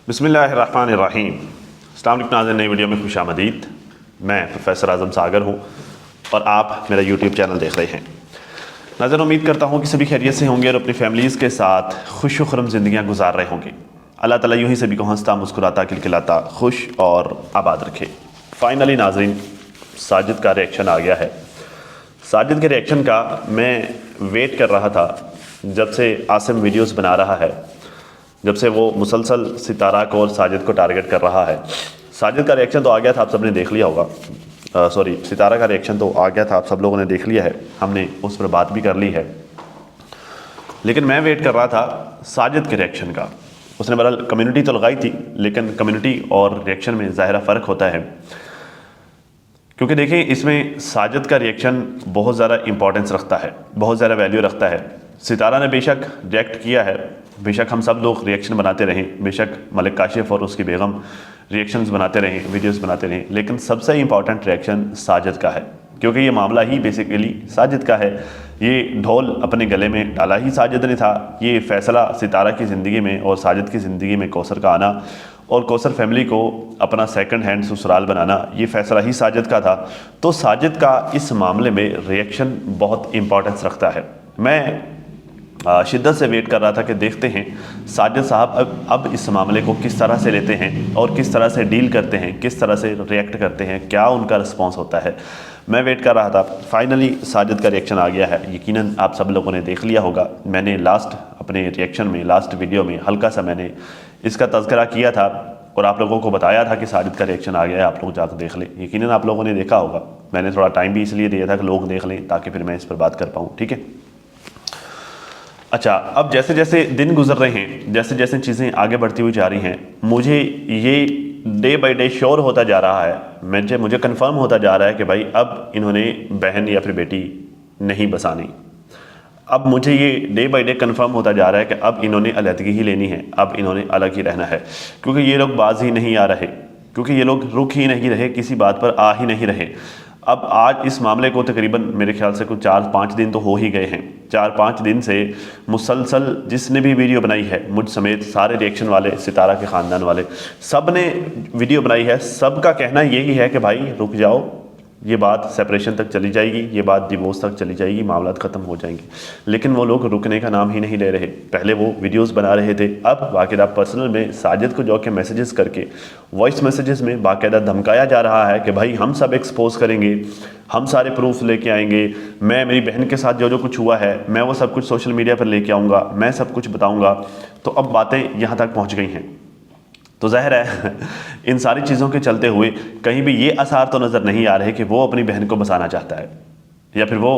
बिस्मिल्लाहिर्रहमानिर्रहीम। अस्सलाम वालेकुम नाज़रीन, नई वीडियो में खुशामदीद। मैं प्रोफेसर आज़म सागर हूँ और आप मेरा यूट्यूब चैनल देख रहे हैं। नाज़रीन, उम्मीद करता हूँ कि सभी खैरियत से होंगे और अपनी फैमिलीज़ के साथ खुश खुरम ज़िंदगियाँ गुजार रहे होंगे। अल्लाह ताला यूँ ही सभी को हंसता मुस्कुराता खिलखिलाता खुश और आबाद रखे। फाइनली नाज़रीन, साजिद का रिएक्शन आ गया है। साजिद के रिएक्शन का मैं वेट कर रहा था जब से आसिम वीडियोस बना रहा है, जब से वो मुसलसल सितारा को और साजिद को टारगेट कर रहा है। साजिद का रिएक्शन तो आ गया था, आप सब ने देख लिया होगा। सॉरी, सितारा का रिएक्शन तो आ गया था, आप सब लोगों ने देख लिया है, हमने उस पर बात भी कर ली है। लेकिन मैं वेट कर रहा था साजिद के रिएक्शन का। उसने बहरहाल कम्युनिटी तो लगाई थी, लेकिन कम्युनिटी और रिएक्शन में ज़ाहिरा फ़र्क होता है। क्योंकि देखें, इसमें साजिद का रिएक्शन बहुत ज़्यादा इंपॉर्टेंस रखता है, बहुत ज़्यादा वैल्यू रखता है। सितारा ने बेशक रिएक्ट किया है, बेशक हम सब लोग रिएक्शन बनाते रहें, बेशक मलिक काशिफ और उसकी बेगम रिएक्शंस बनाते रहें, वीडियोस बनाते रहें, लेकिन सबसे इंपॉर्टेंट रिएक्शन साजिद का है। क्योंकि ये मामला ही बेसिकली साजिद का है। ये ढोल अपने गले में डाला ही साजिद ने था। ये फ़ैसला सितारा की ज़िंदगी में और साजिद की ज़िंदगी में कौसर का आना और कौसर फैमिली को अपना सेकंड हैंड ससुराल बनाना, ये फ़ैसला ही साजिद का था। तो साजिद का इस मामले में रिएक्शन बहुत इंपॉर्टेंस रखता है। मैं शिद्दत से वेट कर रहा था कि देखते हैं साजिद साहब अब इस मामले को किस तरह से लेते हैं और किस तरह से डील करते हैं, किस तरह से रिएक्ट करते हैं, क्या उनका रिस्पॉन्स होता है। मैं वेट कर रहा था। फाइनली साजिद का रिएक्शन आ गया है। यकीनन आप सब लोगों ने देख लिया होगा। मैंने लास्ट अपने रिएक्शन में, लास्ट वीडियो में हल्का सा मैंने इसका तज़किरा किया था और आप लोगों को बताया था कि साजिद का रिएक्शन आ गया है, आप लोग जाकर देख लें। यकीनन आप लोगों ने देखा होगा। मैंने थोड़ा टाइम भी इसलिए दिया था कि लोग देख लें ताकि फिर मैं इस पर बात कर पाऊँ, ठीक है। अच्छा, अब जैसे जैसे दिन गुजर रहे हैं, जैसे जैसे चीज़ें आगे बढ़ती हुई जा रही हैं, मुझे ये डे बाय डे श्योर होता जा रहा है, मुझे कंफर्म होता जा रहा है कि भाई अब इन्होंने बहन या फिर बेटी नहीं बसानी। अब मुझे ये डे बाय डे कंफर्म होता जा रहा है कि अब इन्होंने अलहदगी ही लेनी है, अब इन्होंने अलग ही रहना है। क्योंकि ये लोग बाज ही नहीं आ रहे, क्योंकि ये लोग रुक ही नहीं रहे, किसी बात पर आ ही नहीं रहे। अब आज इस मामले को तकरीबन मेरे ख्याल से कुछ 4-5 दिन तो हो ही गए हैं। 4-5 दिन से मुसलसल जिसने भी वीडियो बनाई है, मुझ समेत सारे रिएक्शन वाले, सितारा के ख़ानदान वाले, सब ने वीडियो बनाई है। सब का कहना यही है कि भाई रुक जाओ, ये बात सेपरेशन तक चली जाएगी, ये बात डिवोर्स तक चली जाएगी, मामला ख़त्म हो जाएंगे। लेकिन वो लोग रुकने का नाम ही नहीं ले रहे। पहले वो वीडियोस बना रहे थे, अब बाकायदा पर्सनल में साजिद को जो के मैसेजेस करके, वॉइस मैसेजेस में बाकायदा धमकाया जा रहा है कि भाई हम सब एक्सपोज करेंगे, हम सारे प्रूफ लेके आएंगे, मैं मेरी बहन के साथ जो जो कुछ हुआ है मैं वो सब कुछ सोशल मीडिया पर लेके आऊँगा, मैं सब कुछ बताऊँगा। तो अब बातें यहाँ तक पहुँच गई हैं। तो ज़ाहिर है इन सारी चीज़ों के चलते हुए कहीं भी ये आसार तो नज़र नहीं आ रहे कि वो अपनी बहन को बसाना चाहता है, या फिर वो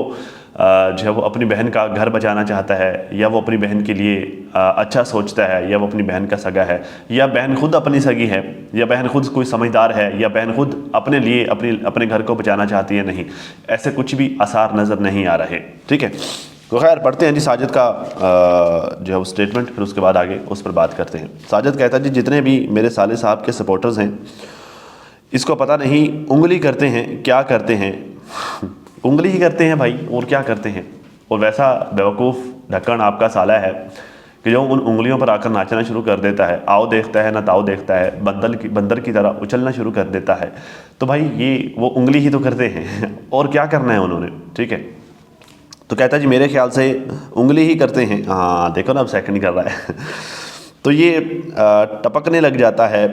जो है वो अपनी बहन का घर बचाना चाहता है, या वो अपनी बहन के लिए अच्छा सोचता है, या वो अपनी बहन का सगा है, या बहन खुद अपनी सगी है, या बहन खुद कोई समझदार है, या बहन खुद अपने लिए अपने घर को बचाना चाहती है। नहीं, ऐसे कुछ भी आसार नज़र नहीं आ रहे, ठीक है। तो खैर पढ़ते हैं जी साजिद का जो है वो स्टेटमेंट, फिर उसके बाद आगे उस पर बात करते हैं। साजिद कहता है जी, जितने भी मेरे साले साहब के सपोर्टर्स हैं, इसको पता नहीं उंगली करते हैं क्या करते हैं। उंगली ही करते हैं भाई, और क्या करते हैं। और वैसा बेवकूफ़ ढक्कन आपका साला है कि जो उन उंगलियों पर आकर नाचना शुरू कर देता है, आओ देखता है ना ताओ देखता है, बंदर की तरह उछलना शुरू कर देता है। तो भाई ये वो उंगली ही तो करते हैं, और क्या करना है उन्होंने, ठीक है। तो कहता है जी मेरे ख्याल से उंगली ही करते हैं। हाँ देखो ना, अब सेकंड कर रहा है तो ये टपकने लग जाता है,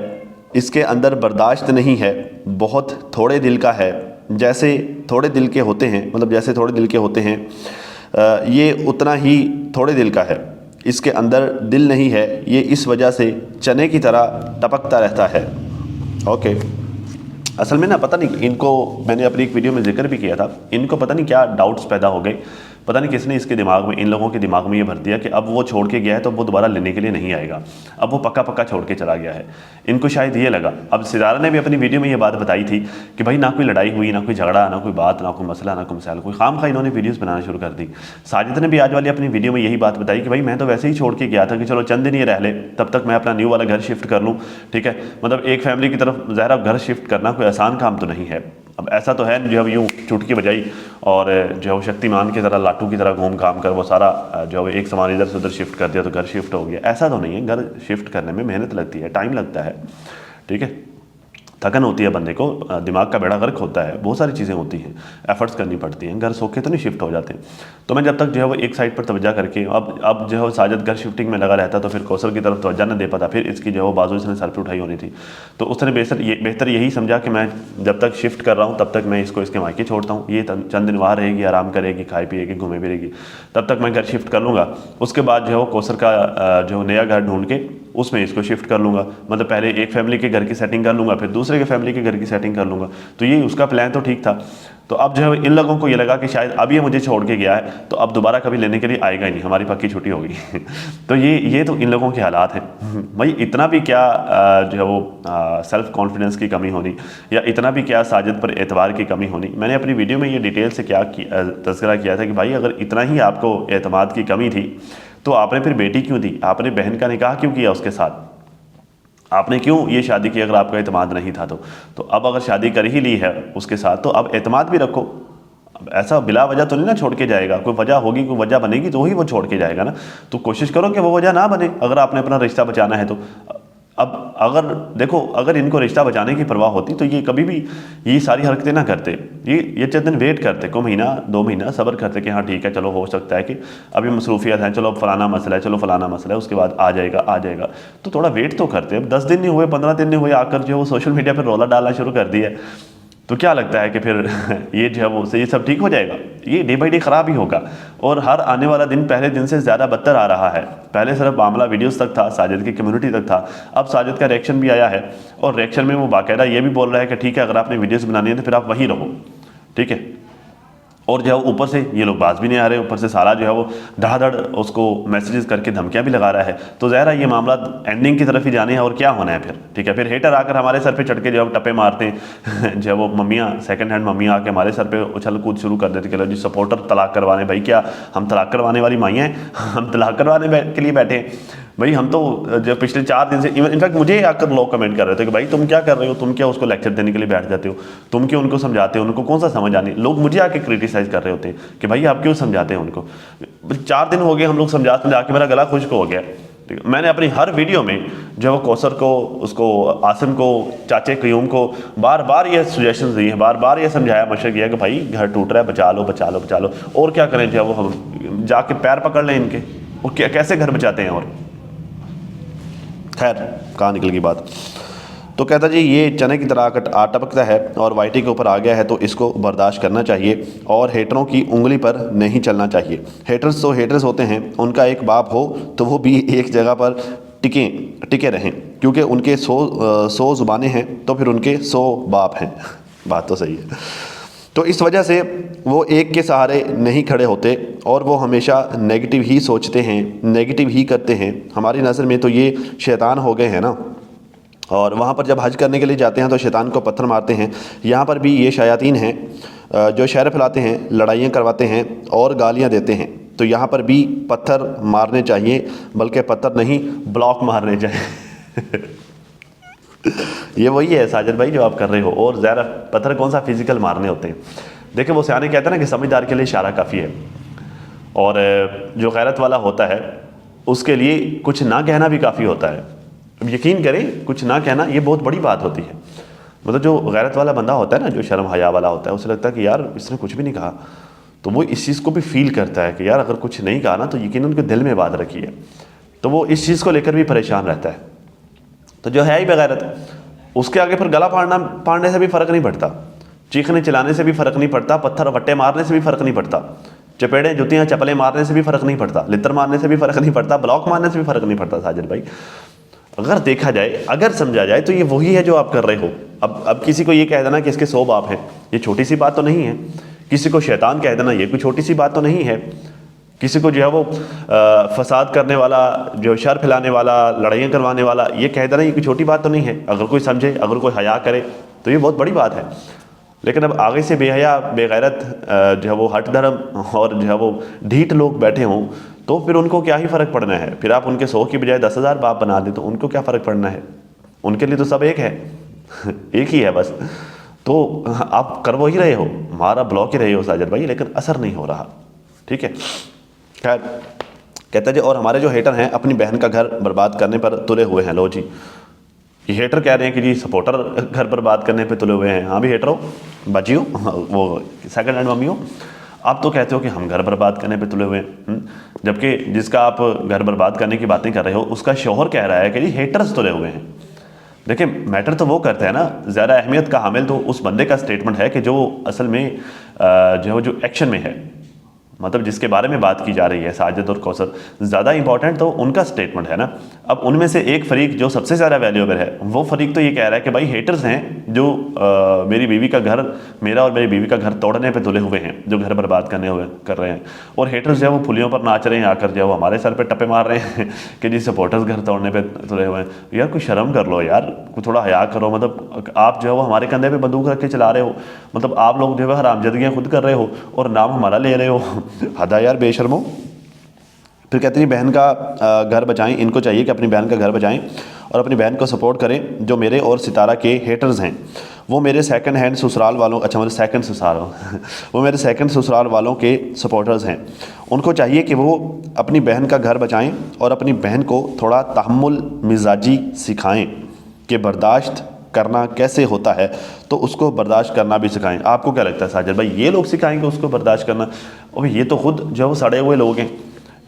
इसके अंदर बर्दाश्त नहीं है, बहुत थोड़े दिल का है, जैसे थोड़े दिल के होते हैं, मतलब जैसे थोड़े दिल के होते हैं, ये उतना ही थोड़े दिल का है, इसके अंदर दिल नहीं है, ये इस वजह से चने की तरह टपकता रहता है। ओके, असल में ना पता नहीं इनको, मैंने अपनी एक वीडियो में जिक्र भी किया था, इनको पता नहीं क्या डाउट्स पैदा हो गए, पता नहीं किसने इसके दिमाग में, इन लोगों के दिमाग में ये भर दिया कि अब वो छोड़ के गया है तो वो दोबारा लेने के लिए नहीं आएगा, अब वो पक्का पक्का छोड़ के चला गया है। इनको शायद ये लगा। अब सितारा ने भी अपनी वीडियो में ये बात बताई थी कि भाई ना कोई लड़ाई हुई, ना कोई झगड़ा, ना कोई बात, ना कोई मसला, ना कोई मसाइल, कोई खाम खा इन्होंने वीडियोज़ बनाना शुरू कर दी। साजिद ने भी आज वाली अपनी वीडियो में यही बात बताई कि भाई मैं तो वैसे ही छोड़ के गया था कि चलो चंद दिन ये रह ले, तब तक मैं अपना न्यू वाला घर शिफ्ट कर लूँ, ठीक है। मतलब एक फैमिली की तरफ ज़ाहिर घर शिफ्ट करना कोई आसान काम तो नहीं है। अब ऐसा तो है जो है यूँ चुटकी बजाई और जो है वो शक्तिमान की तरह लाटू की तरह घूम घाम कर वो सारा जो है एक सामान इधर से उधर शिफ्ट कर दिया तो घर शिफ्ट हो गया। ऐसा तो नहीं है, घर शिफ्ट करने में मेहनत लगती है, टाइम लगता है, ठीक है, थकन होती है बंदे को, दिमाग का बेड़ा गर्क होता है, बहुत सारी चीज़ें होती हैं, एफर्ट्स करनी पड़ती हैं, घर सौखे तो नहीं शिफ्ट हो जाते। तो मैं जब तक जो है वो एक साइड पर तवज्जो करके अब जो है वो साजिद घर शिफ्टिंग में लगा रहता तो फिर कौसर की तरफ तवज्जो न दे पाता, फिर इसकी जो है वो बाजू इसने सर पे उठाई होनी थी। तो उसने बेहतर यही समझा कि मैं जब तक शिफ्ट कर रहा हूँ तब तक मैं इसको इसके मायके छोड़ता हूँ, ये चंद दिन वहाँ रहेगी, आराम करेगी, खाए पिएगी, घूमे फिरेगी, तब तक मैं घर शिफ्ट कर लूँगा। उसके बाद जो है वो कौसर का जो नया घर ढूंढ के उसमें इसको शिफ्ट कर लूँगा, मतलब पहले एक फैमिली के घर की सेटिंग कर लूँगा, फिर दूसरे के फैमिली के घर की सेटिंग कर लूँगा। तो ये उसका प्लान तो ठीक था। तो अब जो है इन लोगों को ये लगा कि शायद अब ये मुझे छोड़ के गया है तो अब दोबारा कभी लेने के लिए आएगा ही नहीं, हमारी पक्की छुट्टी होगी। तो ये तो इन लोगों के हालात हैं भाई। इतना भी क्या जो है वो सेल्फ कॉन्फिडेंस की कमी होनी, या इतना भी क्या साजिद पर एतबार की कमी होनी। मैंने अपनी वीडियो में ये डिटेल से क्या तज़किरा किया था कि भाई अगर इतना ही आपको एतमाद की कमी थी तो आपने फिर बेटी क्यों दी, आपने बहन का निकाह क्यों किया उसके साथ, आपने क्यों ये शादी की अगर आपका एतमाद नहीं था तो अब अगर शादी कर ही ली है उसके साथ तो अब एतमाद भी रखो। अब ऐसा बिला वजह तो नहीं ना छोड़ के जाएगा, कोई वजह होगी, कोई वजह बनेगी तो ही वो छोड़ के जाएगा ना। तो कोशिश करो कि वो वजह ना बने अगर आपने अपना रिश्ता बचाना है तो। अब अगर देखो, अगर इनको रिश्ता बचाने की परवाह होती तो ये कभी भी ये सारी हरकतें ना करते, ये चंद दिन वेट करते, को महीना 2 महीना सब्र करते कि हाँ ठीक है चलो हो सकता है कि अभी मसरूफियत है, चलो फलाना मसला है, चलो फलाना मसला है, उसके बाद आ जाएगा। तो थोड़ा वेट तो करते। अब 10 दिन नहीं हुए, 15 दिन नहीं हुए, आकर जो वो सोशल मीडिया पर रौला डालना शुरू कर दिया, तो क्या लगता है कि फिर ये जो है वो ये सब ठीक हो जाएगा? ये डे बाई डे ख़राब ही होगा और हर आने वाला दिन पहले दिन से ज़्यादा बदतर आ रहा है। पहले सिर्फ मामला वीडियोस तक था, साजिद की कम्युनिटी तक था, अब साजिद का रिएक्शन भी आया है और रिएक्शन में वो बाकायदा ये भी बोल रहा है कि ठीक है अगर आपने वीडियोस बनानी है तो फिर आप वहीं रहो, ठीक है। और जो है ऊपर से ये लोग बाज भी नहीं आ रहे, ऊपर से साला जो है वो धड़ाधड़ उसको मैसेजेस करके धमकियां भी लगा रहा है। तो ज़ाहिर है ये मामला एंडिंग की तरफ ही जाने हैं और क्या होना है फिर, ठीक है। फिर हेटर आकर हमारे सर पे चढ़ के जो है टप्पे मारते हैं जो है वो मम्मियाँ, सेकंड हैंड मम्मियाँ आके हमारे सर पे उछल कूद शुरू कर देती कि लो जी सपोर्टर तलाक करवाने। भाई क्या हम तलाक करवाने वाली माइयाँ हैं? हम तलाक करवाने के लिए बैठे हैं भाई? हम तो जो पिछले 4 दिन से इनफैक्ट मुझे आकर लोग कमेंट कर रहे थे कि भाई तुम क्या कर रहे हो, तुम क्या उसको लेक्चर देने के लिए बैठ जाते हो, तुम क्यों उनको समझाते हो, उनको कौन सा समझ आनी। लोग मुझे आके क्रिटिसाइज़ कर रहे होते हैं कि भाई आप क्यों समझाते हैं उनको। 4 दिन हो गए हम लोग समझा के मेरा गला खुश्क हो गया। ठीक है, मैंने अपनी हर वीडियो में जो वो कौसर को, उसको आसिम को, चाचे क्यूम को बार बार ये सजेशंस दिए हैं, बार बार ये समझाया मशवरा किया कि भाई घर टूट रहा है, बचा लो बचा लो बचा लो। और क्या करें, जो वो हम जाके पैर पकड़ लें इनके, वो क्या कैसे घर बचाते हैं। और खैर कहाँ निकल गई बात। तो कहता जी ये चने की तरह आ टपकता है और वाइटी के ऊपर आ गया है तो इसको बर्दाश्त करना चाहिए और हेटरों की उंगली पर नहीं चलना चाहिए। हेटर्स तो हेटर्स होते हैं, उनका एक बाप हो तो वो भी एक जगह पर टिके रहें, क्योंकि उनके 100 ज़ुबानें हैं तो फिर उनके 100 बाप हैं। बात तो सही है। तो इस वजह से वो एक के सहारे नहीं खड़े होते और वो हमेशा नेगेटिव ही सोचते हैं, नेगेटिव ही करते हैं। हमारी नज़र में तो ये शैतान हो गए हैं ना। और वहाँ पर जब हज करने के लिए जाते हैं तो शैतान को पत्थर मारते हैं। यहाँ पर भी ये शयातीन हैं जो शहर फैलाते हैं, लड़ाइयाँ करवाते हैं और गालियाँ देते हैं। तो यहाँ पर भी पत्थर मारने चाहिए, बल्कि पत्थर नहीं ब्लॉक मारने चाहिए। ये वही है साजिद भाई जो आप कर रहे हो। और ज़्यादा पत्थर कौन सा फिजिकल मारने होते हैं। देखिए वो सियाने कहते हैं ना कि समझदार के लिए इशारा काफ़ी है, और जो गैरत वाला होता है उसके लिए कुछ ना कहना भी काफ़ी होता है। अब यकीन करें, कुछ ना कहना ये बहुत बड़ी बात होती है। मतलब जो गैरत वाला बंदा होता है ना, जो शर्म हया वाला होता है, उसे लगता है कि यार इसने कुछ भी नहीं कहा, तो वो इस चीज़ को भी फील करता है कि यार अगर कुछ नहीं कहा ना तो यकीन उनके दिल में बात रखी है, तो वो इस चीज़ को लेकर भी परेशान रहता है। तो जो है ही बेगैरत, उसके आगे फिर गला फाड़ने से भी फ़र्क नहीं पड़ता, चीखने चिल्लाने से भी फ़र्क नहीं पड़ता, पत्थर वट्टे मारने से भी फ़र्क नहीं पड़ता, चपेड़े जुतियाँ चपलें मारने से भी फ़र्क नहीं पड़ता, लित्तर मारने से भी फ़र्क नहीं पड़ता, ब्लॉक मारने से भी फ़र्क नहीं पड़ता। साजिद भाई अगर देखा जाए, अगर समझा जाए तो ये वही है जो आप कर रहे हो। अब किसी को ये कह देना कि इसके 100 बाप हैं, ये छोटी सी बात तो नहीं है। किसी को शैतान कह देना, ये कोई छोटी सी बात तो नहीं है। किसी को जो है वो फसाद करने वाला, जो शर फैलाने वाला, लड़ाइयाँ करवाने वाला, ये कह देना ये कोई छोटी बात तो नहीं है। अगर कोई समझे, अगर कोई हया करे तो ये बहुत बड़ी बात है। लेकिन अब आगे से बेहया बेगैरत जो है वो हट धर्म और जो है वो ढीठ लोग बैठे हों तो फिर उनको क्या ही फ़र्क पड़ना है। फिर आप उनके 100 की बजाय 10,000 बाप बना दें तो उनको क्या फ़र्क पड़ना है। उनके लिए तो सब एक है। एक ही है बस। तो आप कर वो ही रहे हो, हमारा ब्लॉक ही रहे हो साजिद भाई, लेकिन असर नहीं हो रहा। ठीक है, खैर कहता है जी, और हमारे जो हेटर हैं अपनी बहन का घर बर्बाद करने पर तुले हुए हैं। लो जी, ये हेटर कह रहे हैं कि जी सपोर्टर घर बर्बाद करने पे तुले हुए हैं। हाँ भी हेटर हो, बाजियो, वो सेकंड हैंड मम्मी हो, आप तो कहते हो कि हम घर बर्बाद करने पे तुले हुए हैं, जबकि जिसका आप घर बर्बाद करने की बातें कर रहे हो उसका शौहर कह रहा है कि जी हेटर्स तुले हुए हैं। देखिए मैटर तो वो करते हैं ना, ज़्यादा अहमियत का हामिल तो उस बंदे का स्टेटमेंट है कि जो असल में जो एक्शन में है, मतलब जिसके बारे में बात की जा रही है साजिद और कौसर, ज़्यादा इंपॉर्टेंट तो उनका स्टेटमेंट है ना। अब उनमें से एक फरीक जो सबसे ज़्यादा वैल्यूएबल है, वो फरीक तो ये कह रहा है कि भाई हेटर्स हैं जो मेरी बीवी का घर, मेरा और मेरी बीवी का घर तोड़ने पे तुले हुए हैं, जो घर बर्बाद कर रहे हैं। और हेटर्स जो है वो पुलियों पर नाच रहे हैं आकर, जो है वो हमारे सर पर टप्पे मार रहे हैं कि जी सपोर्टर्स घर तोड़ने पर तुले हुए हैं। यार कोई शर्म कर लो यार, कोई थोड़ा हया करो। मतलब आप जो है वो हमारे कंधे पर बंदूक रख के चला रहे हो, मतलब आप लोग जो है हरामजदगियाँ खुद कर रहे हो और नाम हमारा ले रहे हो। हदा यार बेशर्मो। फिर कहते हैं बहन का घर बचाएं, इनको चाहिए कि अपनी बहन का घर बचाएं और अपनी बहन को सपोर्ट करें। जो मेरे और सितारा के हेटर्स हैं वो मेरे सेकंड हैंड ससुराल वालों, अच्छा मेरे सेकंड ससुराल वो मेरे सेकंड ससुराल वालों के सपोर्टर्स हैं। उनको चाहिए कि वो अपनी बहन का घर बचाएं और अपनी बहन को थोड़ा तहम्मुल मिजाजी सिखाएं कि बर्दाश्त करना कैसे होता है, तो उसको बर्दाश्त करना भी सिखाएं। आपको क्या लगता है साजिद भाई, ये लोग सिखाएंगे उसको बर्दाश्त करना? और ये तो खुद जो है वो सड़े हुए लोग हैं,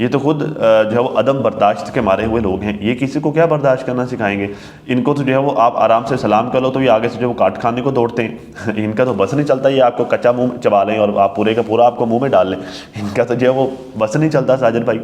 ये तो खुद जो है वो अदम बर्दाश्त के मारे हुए लोग हैं। ये किसी को क्या बर्दाश्त करना सिखाएंगे? इनको तो जो है वो आप आराम से सलाम कर लो तो ये आगे से जो वो काट खाने को दौड़ते हैं। इनका तो बस नहीं चलता, ये आपको कच्चा मुंह चबा लें और आप पूरे का पूरा आपको मुंह में डाल लें, इनका तो जो है वो बस नहीं चलता साजिद भाई।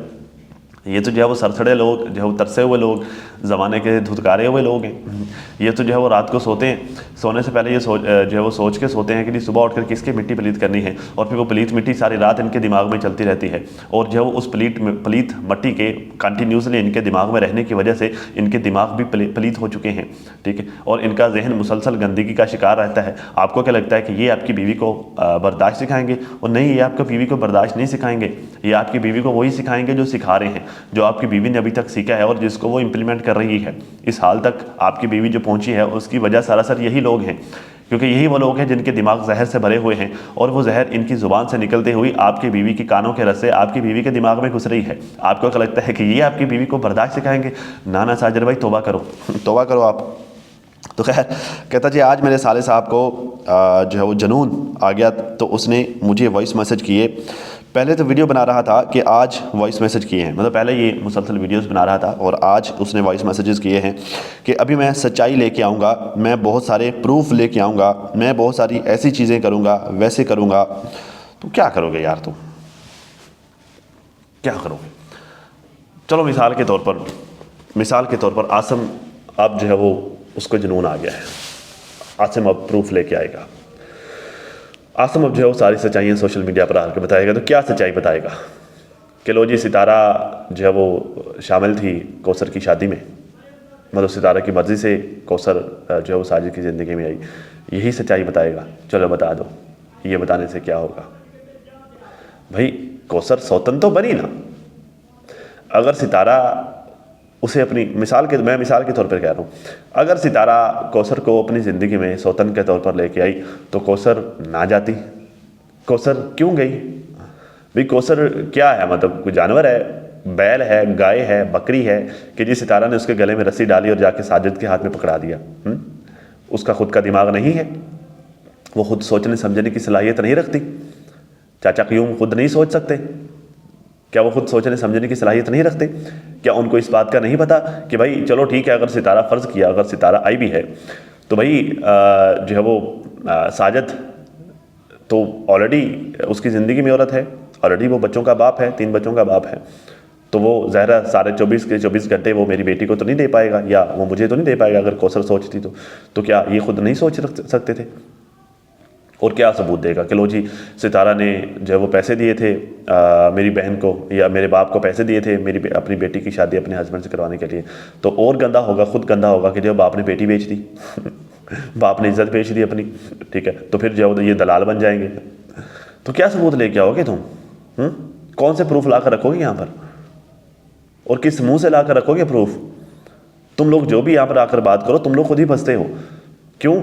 ये तो जो है वो सरसड़े लोग, जो है वो तरसे हुए लोग, ज़माने के धुतकारे हुए लोग हैं। ये तो जो है वो रात को सोते हैं, सोने से पहले ये जो है वो सोच के सोते हैं कि नहीं सुबह उठकर किसकी मिट्टी पलीत करनी है, और फिर वो पलीत मिट्टी सारी रात इनके दिमाग में चलती रहती है। और जो है वो उस पलीत मट्टी के कंटिन्यूसली इनके दिमाग में रहने की वजह से इनके दिमाग भी पलीत हो चुके हैं। ठीक है, और इनका जहन मुसलसल गंदगी का शिकार रहता है। आपको क्या लगता है कि ये आपकी बीवी को बर्दाश्त सिखाएंगे? और नहीं, ये आपकी बीवी को बर्दाश्त नहीं सिखाएंगे, ये आपकी बीवी को वही सिखाएंगे जो सिखा रहे हैं, जो आपकी बीवी ने अभी तक सीखा है और जिसको वो इम्प्लीमेंट कर रही है। इस हाल तक आपकी बीवी जो पहुंची है उसकी वजह सरासर यही लोग हैं, क्योंकि यही वो लोग हैं जिनके दिमाग जहर से भरे हुए हैं और वो जहर इनकी ज़ुबान से निकलते हुई आपकी बीवी की कानों के रस से आपकी बीवी के दिमाग में घुस रही है। आपको क्या लगता है कि ये आपकी बीवी को बर्दाश्त सिखाएंगे? ना ना साजिद भाई, तौबा करो तौबा करो आप। तो खैर कहता जी, आज मेरे साले साहब को जो है वो जुनून आ गया, तो उसने मुझे वॉइस मैसेज किए। पहले तो वीडियो बना रहा था कि आज वॉइस मैसेज किए हैं, मतलब पहले ये मुसलसल वीडियोस बना रहा था और आज उसने वॉइस मैसेजेस किए हैं कि अभी मैं सच्चाई लेके आऊँगा, मैं बहुत सारे प्रूफ लेके आऊँगा, मैं बहुत सारी ऐसी चीज़ें करूँगा, वैसे करूँगा। तो क्या करोगे यार, तुम क्या करोगे? चलो मिसाल के तौर पर आसिम अब जो है वो उसको जुनून आ गया है, आसिम अब प्रूफ लेके आएगा। आसिम अब जो है वो सारी सच्चाइयाँ सोशल मीडिया पर आकर बताएगा। तो क्या सच्चाई बताएगा? कि लो जी सितारा जो है वो शामिल थी कौसर की शादी में, मतलब सितारा की मर्ज़ी से कौसर जो है वो साजिद की ज़िंदगी में आई, यही सच्चाई बताएगा? चलो बता दो, ये बताने से क्या होगा भाई? कौसर सौतन तो बनी ना। अगर सितारा उसे अपनी मैं मिसाल के तौर पर कह रहा हूँ, अगर सितारा कौसर को अपनी ज़िंदगी में सौतन के तौर पर लेके आई तो कौसर ना जाती? कौसर क्यों गई भाई? कौसर क्या है, मतलब कोई जानवर है, बैल है, गाय है, बकरी है कि जी सितारा ने उसके गले में रस्सी डाली और जाके साजिद के हाथ में पकड़ा दिया? उसका खुद का दिमाग नहीं है? वो खुद सोचने समझने की सलाहियत नहीं रखती? चाचा क्यों खुद नहीं सोच सकते? क्या वो खुद सोचने समझने की सलाहियत नहीं रखते? क्या उनको इस बात का नहीं पता कि भाई चलो ठीक है, अगर सितारा फ़र्ज़ किया, अगर सितारा आई भी है तो भाई जो है वो साजिद तो ऑलरेडी उसकी ज़िंदगी में औरत है, ऑलरेडी वो बच्चों का बाप है, 3 बच्चों का बाप है, तो वो ज़ाहिर सारे 24 घंटे वो मेरी बेटी को तो नहीं दे पाएगा, या वो मुझे तो नहीं दे पाएगा। अगर कौसर सोचती तो क्या ये खुद नहीं सोच सकते थे? और क्या सबूत देगा कि लो जी सितारा ने जो है वो पैसे दिए थे मेरी बहन को या मेरे बाप को पैसे दिए थे अपनी बेटी की शादी अपने हस्बैंड से करवाने के लिए? तो और गंदा होगा, खुद गंदा होगा कि जो बाप ने बेटी बेच दी बाप ने इज्जत बेच दी अपनी। ठीक है, तो फिर जो ये दलाल बन जाएंगे। तो क्या सबूत लेके आओगे तुम? कौन से प्रूफ ला कर रखोगे यहाँ पर, और किस मुँह से ला कर रखोगे प्रूफ? तुम लोग जो भी यहाँ पर आकर बात करो, तुम लोग खुद ही फंसते हो। क्यों?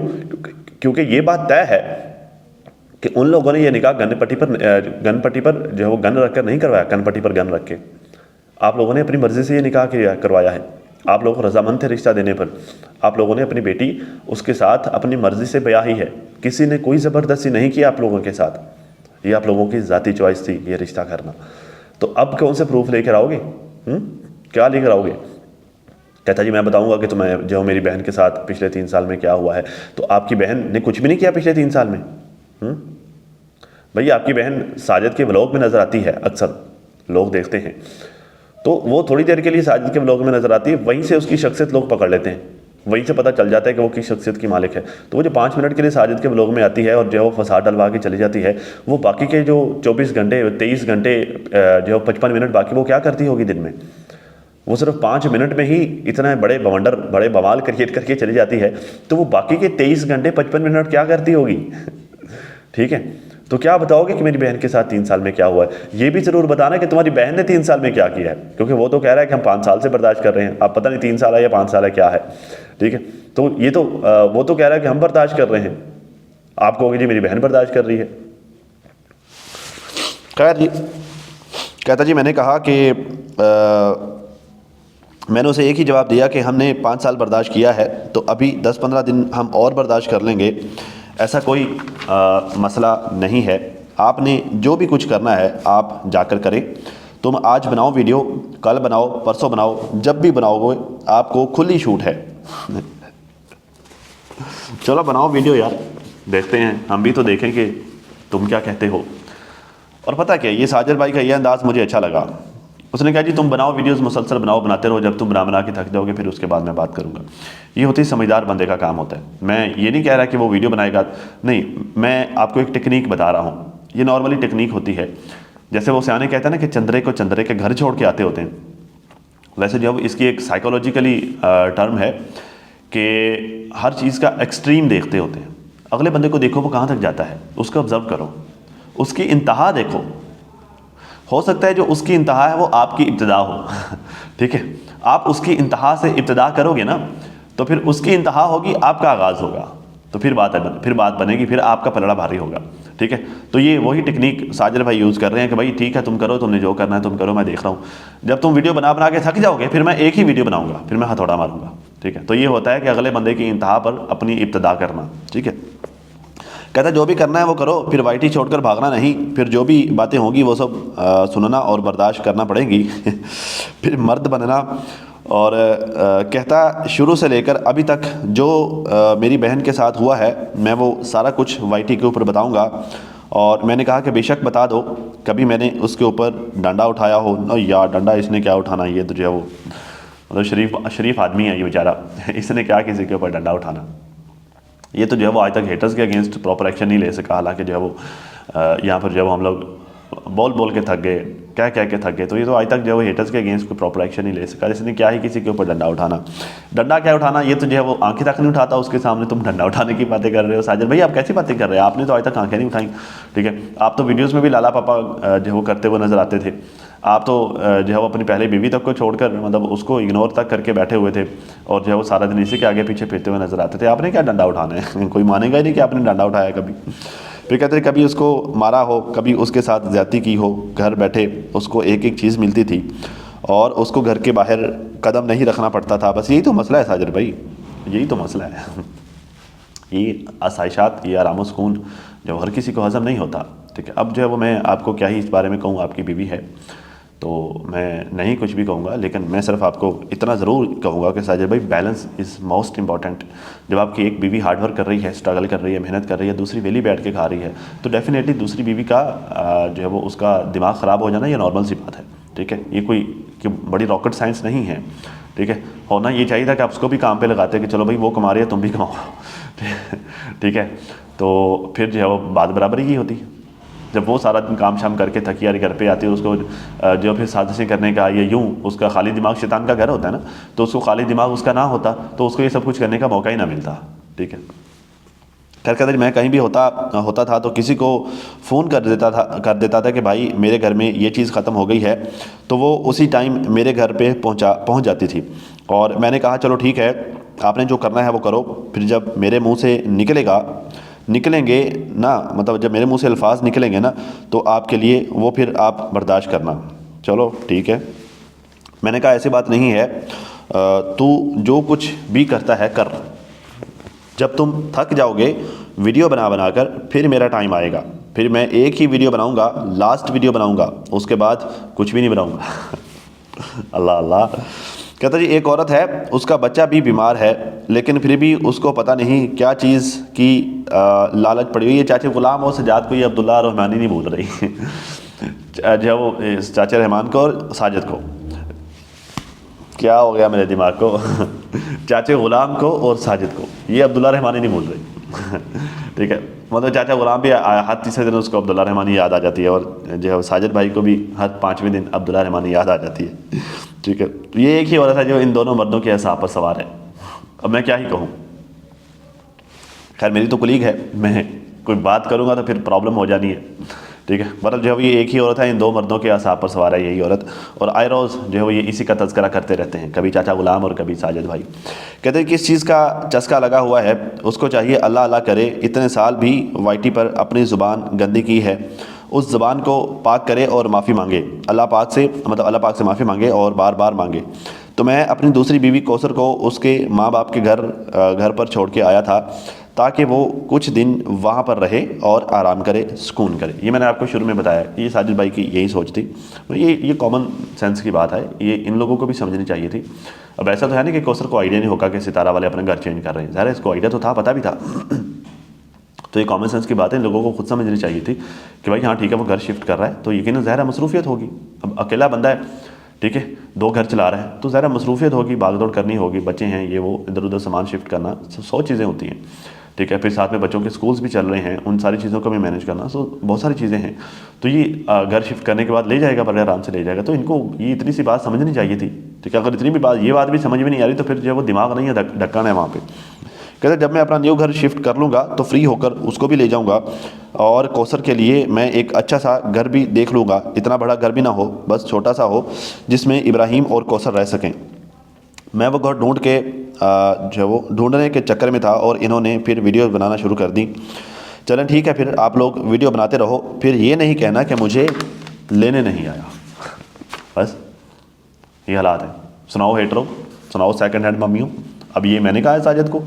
क्योंकि ये बात तय है कि उन लोगों ने ये निकाह गन पट्टी पर जो है वो गन रख कर नहीं करवाया, गन पट्टी पर गन रख के। आप लोगों ने अपनी मर्ज़ी से ये निकाह करवाया है। आप लोग रजामंद थे रिश्ता देने पर। आप लोगों ने अपनी बेटी उसके साथ अपनी मर्ज़ी से ब्याही है, किसी ने कोई ज़बरदस्ती नहीं किया आप लोगों के साथ। ये आप लोगों की ज़ाती चॉइस थी ये रिश्ता करना। तो अब कौन से प्रूफ लेकर आओगे? क्या लेकर आओगे? कहता जी मैं बताऊंगा कि तुम्हें जो मेरी बहन के साथ पिछले 3 साल में क्या हुआ है। तो आपकी बहन ने कुछ भी नहीं किया पिछले 3 साल में? भैया आपकी बहन साजिद के व्लॉग में नज़र आती है, अक्सर लोग देखते हैं, तो वो थोड़ी देर के लिए साजिद के व्लॉग में नज़र आती है, वहीं से उसकी शख्सियत लोग पकड़ लेते हैं, वहीं से पता चल जाता है कि वो किस शख्सियत की मालिक है। तो वो जो 5 मिनट के लिए साजिद के व्लॉग में आती है और जो है वो फसाद डलवा के चली जाती है, वो बाकी के जो 24 घंटे 23 घंटे जो 55 मिनट बाकी वो क्या करती होगी दिन में? वो सिर्फ 5 मिनट में ही इतना बड़े बवंडर बड़े बवाल क्रिएट करके चली जाती है, तो वो बाकी के 23 घंटे 55 मिनट क्या करती होगी? ठीक है, तो क्या बताओगे कि मेरी बहन के साथ 3 साल में क्या हुआ है? ये भी ज़रूर बताना कि तुम्हारी बहन ने 3 साल में क्या किया है, क्योंकि वो तो कह रहा है कि हम 5 साल से बर्दाश्त कर रहे हैं। आप पता नहीं 3 साल है या 5 साल है क्या है। ठीक है, तो ये तो वो तो कह रहा है कि हम बर्दाश्त कर रहे हैं, आप कहोगे जी मेरी बहन बर्दाश्त कर रही है। खैर जी, कहता जी मैंने कहा कि मैंने उसे एक ही जवाब दिया कि हमने 5 साल बर्दाश्त किया है, तो अभी 10-15 दिन हम और बर्दाश्त कर लेंगे, ऐसा कोई मसला नहीं है। आपने जो भी कुछ करना है आप जाकर करें। तुम आज बनाओ वीडियो, कल बनाओ, परसों बनाओ, जब भी बनाओगे आपको खुली छूट है। चलो बनाओ वीडियो यार, देखते हैं, हम भी तो देखें कि तुम क्या कहते हो। और पता क्या, ये साजिद भाई का ये अंदाज़ मुझे अच्छा लगा। उसने कहा जी तुम बनाओ वीडियोस, मुसलसल बनाओ, बनाते रहो, जब तुम बना के थक जाओगे फिर उसके बाद मैं बात करूँगा। ये होती समझदार बंदे का काम होता है। मैं ये नहीं कह रहा कि वो वीडियो बनाएगा, नहीं, मैं आपको एक टेक्निक बता रहा हूँ। ये नॉर्मली टेक्निक होती है, जैसे वो सियाने कहते हैं ना कि चंद्रे को चंद्रे के घर छोड़ के आते होते हैं, वैसे जो इसकी एक साइकोलॉजिकली टर्म है कि हर चीज़ का एक्सट्रीम देखते होते हैं। अगले बंदे को देखो वो कहाँ तक जाता है, उसको ऑब्जर्व करो, उसकी इंतहा देखो। हो सकता है जो उसकी इंतहा है वो आपकी इब्तिदा हो। ठीक है, आप उसकी इंतहा से इब्तिदा करोगे ना, तो फिर उसकी इंतहा होगी, आपका आगाज़ होगा, तो फिर बात बनेगी, फिर आपका पलड़ा भारी होगा। ठीक है, तो ये वही टेक्निक साजिद भाई यूज़ कर रहे हैं कि भाई ठीक है तुम करो, तुमने जो करना है तुम करो, मैं देख रहा हूँ। जब तुम वीडियो बना के थक जाओगे फिर मैं एक ही वीडियो बनाऊँगा, फिर मैं हथौड़ा मारूंगा। ठीक है, तो ये होता है कि अगले बंदे की इंतहा पर अपनी इब्तिदा करना। ठीक है, कहता है जो भी करना है वो करो, फिर वाईटी छोड़कर भागना नहीं, फिर जो भी बातें होंगी वो सब सुनना और बर्दाश्त करना पड़ेगी। फिर मर्द बनना। और कहता शुरू से लेकर अभी तक जो मेरी बहन के साथ हुआ है मैं वो सारा कुछ वाईटी के ऊपर बताऊंगा। और मैंने कहा कि बेशक बता दो, कभी मैंने उसके ऊपर डंडा उठाया हो ना यार, डंडा इसने क्या उठाना, ये तो जो है वो मतलब शरीफ आदमी है ये बेचारा, इसने क्या किसी के ऊपर डंडा उठाना। ये तो जो है वो आज तक हेटर्स के अगेंस्ट प्रॉपर एक्शन नहीं ले सका, हालांकि जो है वो यहाँ पर जो है हम लोग बोल के थक गए, कह के थक गए, तो ये तो आज तक जो है वो हेटर्स के अगेंस्ट कोई प्रॉपर एक्शन नहीं ले सका। इसने क्या ही किसी के ऊपर डंडा उठाना, डंडा क्या उठाना, ये तो जो है वो आंखें तक नहीं उठाता, उसके सामने तुम डंडा उठाने की बातें कर रहे हो। साजिद भाई आप कैसी बातें कर रहे हैं, आपने तो आज तक आंखें नहीं उठाई। ठीक है, आप तो वीडियोज़ में भी लाला पापा जो है वो करते हुए नज़र आते थे। आप तो जो है वो अपनी पहले बीवी तक को छोड़कर मतलब उसको इग्नोर तक करके बैठे हुए थे, और जो है वो सारा दिन इसी के आगे पीछे फिरते हुए नजर आते थे। आपने क्या डंडा उठाना है? कोई मानेगा ही नहीं कि आपने डंडा उठाया कभी। फिर कहते थे कभी उसको मारा हो, कभी उसके साथ ज़्यादती की हो, घर बैठे उसको एक एक चीज़ मिलती थी और उसको घर के बाहर कदम नहीं रखना पड़ता था। बस यही तो मसला है साजिद भाई, यही तो मसला है। ये आसाइशात, ये आराम व सुकून जो हर किसी को हज़म नहीं होता। ठीक है, अब जो है वो मैं आपको क्या ही इस बारे में कहूँ, आपकी बीवी है तो मैं नहीं कुछ भी कहूँगा, लेकिन मैं सिर्फ आपको इतना ज़रूर कहूँगा कि साजिद भाई बैलेंस इज़ मोस्ट इंपॉर्टेंट। जब आपकी एक बीवी हार्डवर्क कर रही है, स्ट्रगल कर रही है, मेहनत कर रही है, दूसरी वेली बैठ के खा रही है, तो डेफिनेटली दूसरी बीवी का जो है वो उसका दिमाग ख़राब हो जाना ये नॉर्मल सी बात है। ठीक है, ये कोई बड़ी रॉकेट साइंस नहीं है। ठीक है, होना ये चाहिए था कि आप उसको भी काम पे लगाते कि चलो भाई वो कमा रही है तुम भी कमाओ। ठीक है, तो फिर जो है वो बात बराबरी की होती है। जब वो सारा दिन काम शाम करके थकी हारी घर पे आती है, उसको जो फिर साजिशें करने का ये यूँ उसका खाली दिमाग शैतान का घर होता है ना, तो उसको खाली दिमाग उसका ना होता तो उसको ये सब कुछ करने का मौका ही ना मिलता। ठीक है, खैर कहते मैं कहीं भी होता था तो किसी को फ़ोन कर देता था कि भाई मेरे घर में ये चीज़ ख़त्म हो गई है, तो वो उसी टाइम मेरे घर पे पहुंच जाती थी। और मैंने कहा चलो ठीक है, आपने जो करना है वो करो, फिर जब मेरे मुंह से निकलेंगे ना, मतलब जब मेरे मुंह से अल्फाज निकलेंगे ना, तो आपके लिए वो फिर आप बर्दाश्त करना। चलो ठीक है। मैंने कहा ऐसी बात नहीं है, तू जो कुछ भी करता है कर, जब तुम थक जाओगे वीडियो बना कर फिर मेरा टाइम आएगा, फिर मैं एक ही वीडियो बनाऊंगा, लास्ट वीडियो बनाऊंगा, उसके बाद कुछ भी नहीं बनाऊंगा। अल्लाह अल्लाह। कहता जी एक औरत है, उसका बच्चा भी बीमार है, लेकिन फिर भी उसको पता नहीं क्या चीज़ की लालच पड़ी हुई है। चाचे गुलाम और सजाद को, ये अब्दुल्ला रहमानी नहीं बोल रही जो वो चाचा रहमान को और साजिद को, क्या हो गया मेरे दिमाग को चाचे गुलाम को और साजिद को, ये अब्दुल्ला रहमानी नहीं बोल रही ठीक है, मतलब चाचा गुलाम भी हर तीसरे दिन उसको अब्दुल्ला रहमानी याद आ जाती है, और जो है साजिद भाई को भी हर 5वें दिन अब्दुल्ला रहमानी याद आ जाती है। ठीक है, ये एक ही औरत है जो इन दोनों मर्दों के हिसाब पर सवार है। अब मैं क्या ही कहूँ, खैर मेरी तो कुलीग है, मैं कोई बात करूँगा तो फिर प्रॉब्लम हो जानी है। ठीक है, मतलब जो है ये एक ही औरत है, इन दो मर्दों के हिसाब पर सवार है यही औरत, और आए रोज़ जो है वो ये इसी का तज़किरा करते रहते हैं, कभी चाचा गुलाम और कभी साजिद भाई। कहते हैं किस चीज़ का चस्का लगा हुआ है, उसको चाहिए अल्लाह अल्लाह करे, इतने साल भी वाईटी पर अपनी ज़ुबान गंदी की है, उस ज़बान को पाक करे और माफ़ी मांगे अल्लाह पाक से, मतलब अल्लाह पाक से माफ़ी मांगे और बार बार मांगे। तो मैं अपनी दूसरी बीवी कौसर को उसके माँ बाप के घर पर छोड़ के आया था, ताकि वो कुछ दिन वहाँ पर रहे और आराम करे, सुकून करे। ये मैंने आपको शुरू में बताया, ये साजिद भाई की यही सोच थी। ये कॉमन सेंस की बात है, ये इन लोगों को भी समझनी चाहिए थी। अब ऐसा तो है नहीं कि कौसर को आइडिया नहीं होगा कि सितारा वाले अपना घर चेंज कर रहे हैं, ज़ाहिर है इसको आइडिया तो था, पता भी था तो ये कॉमन सेंस की बात है, इन लोगों को खुद समझनी चाहिए थी कि भाई हाँ ठीक है वो घर शिफ्ट कर रहा है तो यकीन ज़ाहिर है मसरूफियत होगी। अब अकेला बंदा है, ठीक है, 2 घर चला रहा है, तो ज़ाहिर मसरूफियत होगी, भागदौड़ करनी होगी, बच्चे हैं, ये वो इधर उधर सामान शिफ्ट करना, 100 चीज़ें होती हैं। ठीक है, फिर साथ में बच्चों के स्कूल्स भी चल रहे हैं, उन सारी चीज़ों को भी मैनेज करना, सो बहुत सारी चीज़ें हैं। तो ये घर शिफ्ट करने के बाद ले जाएगा, बड़े आराम से ले जाएगा, तो इनको ये इतनी सी बात समझनी चाहिए थी। ठीक है, अगर इतनी भी बात, ये बात भी समझ में नहीं आ रही तो फिर जो है वो दिमाग नहीं है, ढक्कन है वहाँ पे। कहते जब मैं अपना न्यू घर शिफ्ट कर लूँगा तो फ्री होकर उसको भी ले जाऊँगा, और कौसर के लिए मैं एक अच्छा सा घर भी देख लूँगा, इतना बड़ा घर भी ना हो, बस छोटा सा हो जिसमें इब्राहिम और कौसर रह सकें। मैं वो घर ढूंढ के जो वो ढूंढने के चक्कर में था, और इन्होंने फिर वीडियो बनाना शुरू कर दी। चलें ठीक है, फिर आप लोग वीडियो बनाते रहो, फिर ये नहीं कहना कि मुझे लेने नहीं आया। बस ये हालात है। सुनाओ हेटरो, सुनाओ सेकंड हैंड मम्मियों। अब ये मैंने कहा है साजिद को,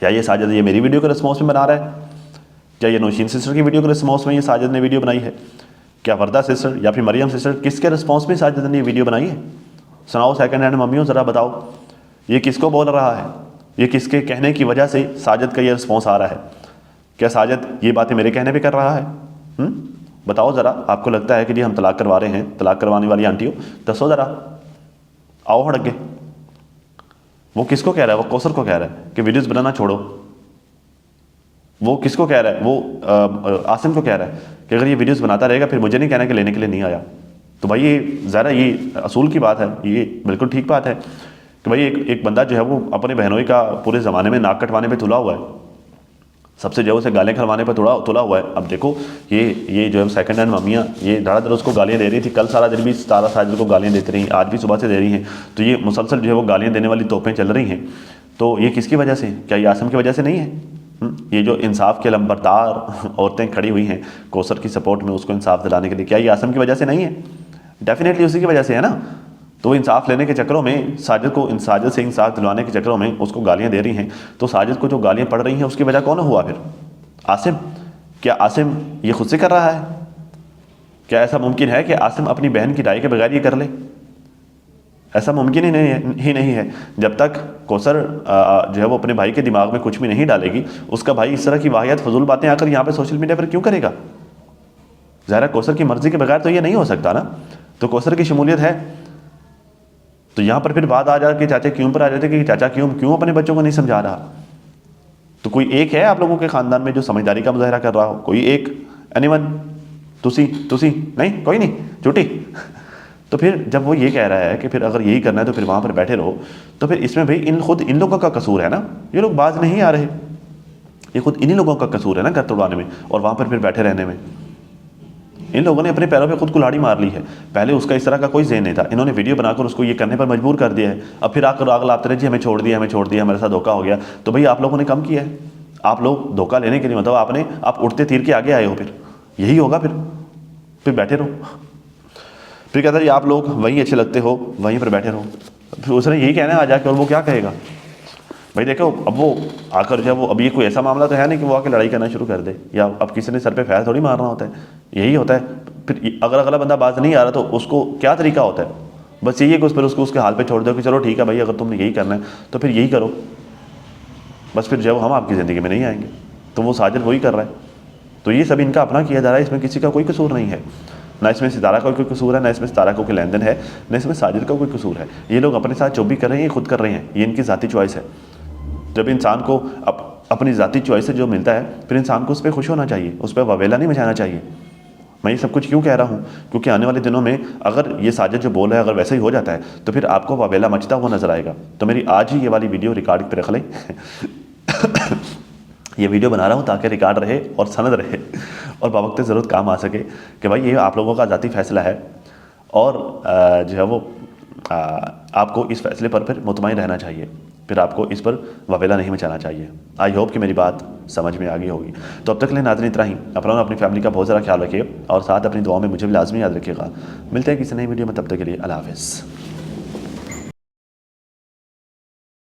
या ये साजिद ये मेरी वीडियो के रिस्पॉन्स में बना रहा है, क्या ये नौशीन सिस्टर की वीडियो के रिस्पॉन्स में ये साजिद ने वीडियो बनाई है, क्या वर्दा सिस्टर या फिर मरियम सिस्टर, किसके रिस्पॉन्स में साजिद ने ये वीडियो बनाई है? सुनाओ सेकंड हैंड मम्मियों, ज़रा बताओ ये किसको बोल रहा है, ये किसके कहने की वजह से साजिद का ये रिस्पॉन्स आ रहा है? क्या साजिद ये बातें मेरे कहने पे कर रहा है? बताओ ज़रा। आपको लगता है कि जी हम तलाक करवा रहे हैं, तलाक करवाने वाली आंटियों दसो ज़रा, आओ हड़के। वो किसको कह रहा है? वो कौसर को कह रहा है कि वीडियोज़ बनाना छोड़ो। वो किसको कह रहा है? वो आसिम को कह रहा है कि अगर ये वीडियोज़ बनाता रहेगा फिर मुझे नहीं कहना कि लेने के लिए नहीं आया। तो भाई ये ज़रा ये असूल की बात है, ये बिल्कुल ठीक बात है कि भाई एक बंदा जो है वो अपने बहनोई का पूरे ज़माने में नाक कटवाने पे तुला हुआ है, सबसे जो उसे गालियाँ खिलवाने पर तुला हुआ है। अब देखो ये जो है सेकंड हैंड मम्मियाँ ये धड़ाधड़ उसको गालियाँ दे रही थी, कल सारा दिन भी सारा साजिद को गालियाँ देती रही, आज भी सुबह से दे रही हैं। तो ये मुसलसल जो है वो गालियाँ देने वाली तोपें चल रही हैं। तो ये किसकी वजह से? क्या ये आसम की वजह से नहीं है? ये जो इंसाफ के लंबरदार औरतें खड़ी हुई हैं कौसर की सपोर्ट में उसको इंसाफ दिलाने के लिए, क्या ये आसम की वजह से नहीं है? डेफिनेटली उसी की वजह से है ना। तो वो इंसाफ लेने के चक्करों में साजिद से इंसाफ दिलवाने के चक्करों में उसको गालियां दे रही हैं। तो साजिद को जो गालियां पड़ रही हैं उसकी वजह कौन हुआ फिर? आसिम। क्या आसिम ये खुद से कर रहा है? क्या ऐसा मुमकिन है कि आसिम अपनी बहन की राय के बगैर ये कर ले? ऐसा मुमकिन ही नहीं है। जब तक कौसर जो है वो अपने भाई के दिमाग में कुछ भी नहीं डालेगी, उसका भाई इस तरह की वाहियात फजूल बातें आकर यहाँ पे सोशल मीडिया पर क्यों करेगा? ज़ाहिर कौसर की मर्जी के बगैर तो ये नहीं हो सकता ना। तो कौसर की शमूलियत है। तो यहाँ पर फिर बात आ जाती कि चाचा क्यों पर आ जाते कि चाचा क्यों अपने बच्चों को नहीं समझा रहा। तो कोई एक है आप लोगों के ख़ानदान में जो समझदारी का मुजाहरा कर रहा हो? कोई एक? एनीवन? तुसी नहीं, कोई नहीं, झूठी। तो फिर जब वो ये कह रहा है कि फिर अगर यही करना है तो फिर वहाँ पर बैठे रहो, तो फिर इसमें भाई इन लोगों का कसूर है ना। ये लोग बाज नहीं आ रहे, ये खुद इन्हीं लोगों का कसूर है ना घर तोड़वाने में और वहाँ पर फिर बैठे रहने में। इन लोगों ने अपने पैरों पे खुद कुल्हाड़ी मार ली है। पहले उसका इस तरह का कोई ज़हन नहीं था, इन्होंने वीडियो बनाकर उसको ये करने पर मजबूर कर दिया है। अब फिर आकर आग लाते रहे जी हमें छोड़ दिया, हमें छोड़ दिया, हमारे साथ धोखा हो गया। तो भाई आप लोगों ने कम किया है। आप लोग धोखा लेने के लिए मतलब आप उड़ते तीर के आगे आए हो, फिर यही होगा, फिर बैठे रहो। फिर कहता है जी आप लोग वहीं अच्छे लगते हो, वहीं पर बैठे रहो। फिर उसने यही कहना है आ जाके, और वो क्या कहेगा भाई? देखो अब वो आकर जब वो, अब ये कोई ऐसा मामला तो है नहीं कि वो आके लड़ाई करना शुरू कर दे, या अब किसी ने सर पे फैर थोड़ी मारना होता है, यही होता है। फिर अगर अगला बंदा बाज नहीं आ रहा तो उसको क्या तरीका होता है? बस यही है कि उस पर उसको उसके हाल पे छोड़ दो कि चलो ठीक है भाई, अगर तुमने यही करना है तो फिर यही करो। बस फिर जब हम आपकी ज़िंदगी में नहीं आएंगे। तो वो साजिद वही कर रहा है। तो ये सब इनका अपना किया जा रहा है, इसमें किसी का कोई कसूर नहीं है। ना इसमें सितारा का कोई कसूर है, ना इसमें सितारा को कोई लेन देन है, ना इसमें साजिद का कोई कसूर है। ये लोग अपने साथ जो भी कर रहे हैं ये खुद कर रहे हैं, ये इनकी ज़ाती चॉइस है। जब इंसान को अपनी ज़ाती चॉइस से जो मिलता है फिर इंसान को उस पर खुश होना चाहिए, उस पर वावेला नहीं मचाना चाहिए। मैं ये सब कुछ क्यों कह रहा हूँ? क्योंकि आने वाले दिनों में अगर ये साजिद जो बोल रहा है अगर वैसे ही हो जाता है तो फिर आपको वावेला मचता हुआ नजर आएगा। तो मेरी आज ही ये वाली वीडियो रिकॉर्डिंग पर रख लें। ये वीडियो बना रहा हूँ ताकि रिकॉर्ड रहे और सनद रहे और बावक्त ज़रूरत काम आ सके कि भाई ये आप लोगों का ज़ाती फ़ैसला है, और जो है वो आपको इस फैसले पर फिर मुतमईन रहना चाहिए, फिर आपको इस पर वावेला नहीं मचाना चाहिए। आई होप कि मेरी बात समझ में आ गई होगी। तो अब तक के लिए नाज़रीन इतना ही। अपना और अपनी फैमिली का बहुत ज़्यादा ख्याल रखिए और साथ अपनी दुआ में मुझे भी लाजमी याद रखिएगा। मिलते हैं किसी नई वीडियो में, तब तक के लिए अल्लाह हाफ़िज़।